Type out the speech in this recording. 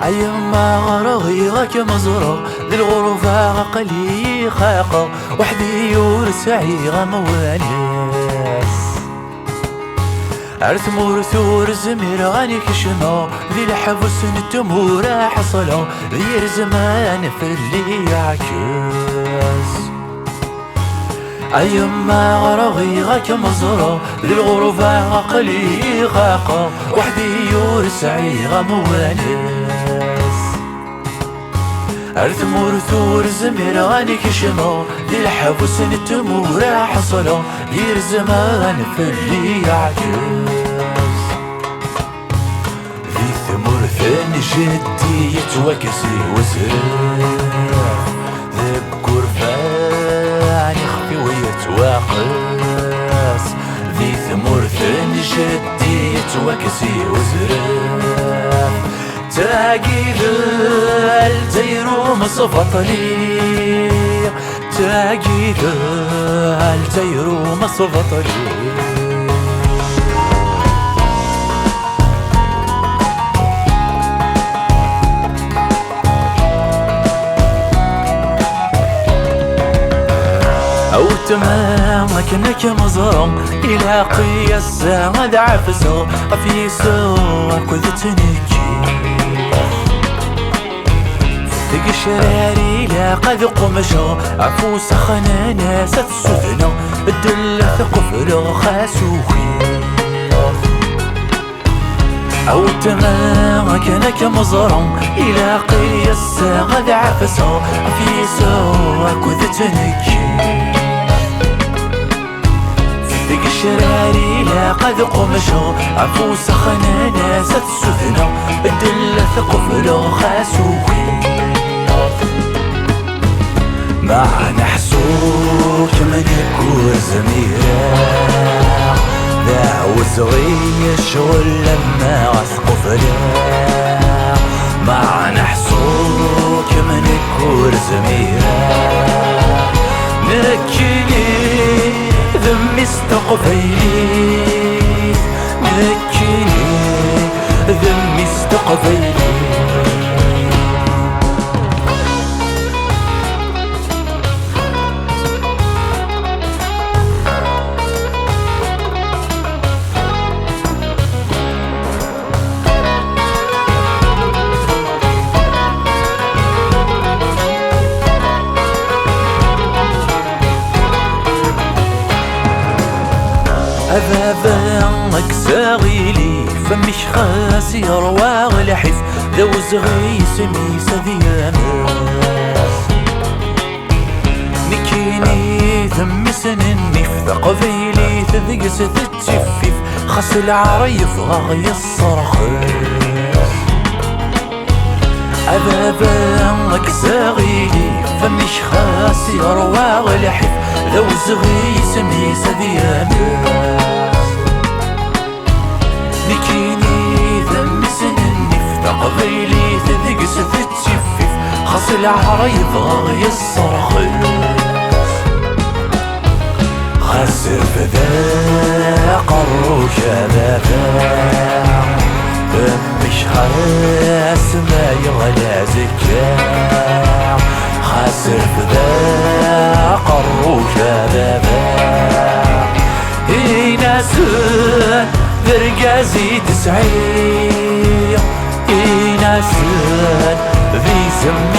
أيما غرغي غاك مزرو ذي الغرفة غقلي خاقة وحدي يورسعي غموانيس عرث مرثور زمير غاني كشمو ذي الحبس نتمور حصلو ذي زمان في اللي يعكس أيما غرغي غاك مزرو ذي الغرفة غقلي خاقة وحدي يورسعي غموانيس عرث مرثور زمير غاني كشمو ذي الحبس نتمور حصلو ذي زمان في اللي يعكس ثمرثن جدي يتوكسي وزرع ذكر فاني يخفي ويتواقس ذي ثمرثن جدي يتوكسي وزرع تاقيد التيرو مصفطلي تاقيد التيرو مصفطلي أو تمام لكنك مزرم إلى قياس غد عفزو في سوى كذتنكي ثق شراري لا قد قمشو عفو سخنا ناس السفنو الدل ثقفلو خاسوخي أو تمام كانك مزرم إلى قياس غد عفزو في سوى كذتنكي شراري لا قد قمشو عفو سخنا ناس السفنو الدل ثقفلو خاسوخي مع نحسوك من يكون زميرا دعو زغي الشغل لما وثقو فلا مع نحسوك من يكون زميرا نكيني ذمي استقبيلي نكيني ذمي استقبيلي أذابانك ساغيلي فمش خاسي رواغ لحف ذو زغي سمي سذيامس نكيني ذم سنن نفثق ذيلي تذقس تتشفف خس العريف غاغي الصرخيس أذابانك ساغيلي فمش خاسي رواغ لحف ذو زغي سمي سذيامس نكيني ذم سنن نفثق ذيلي تذقس تتشفف خص العريض غاغي الصرخيس خسر فذا قروش ذا مش خاس ما يغلى زكاة خسر فذا قروش ذا ناسن ذرقازي تسعي ناسن ذي سم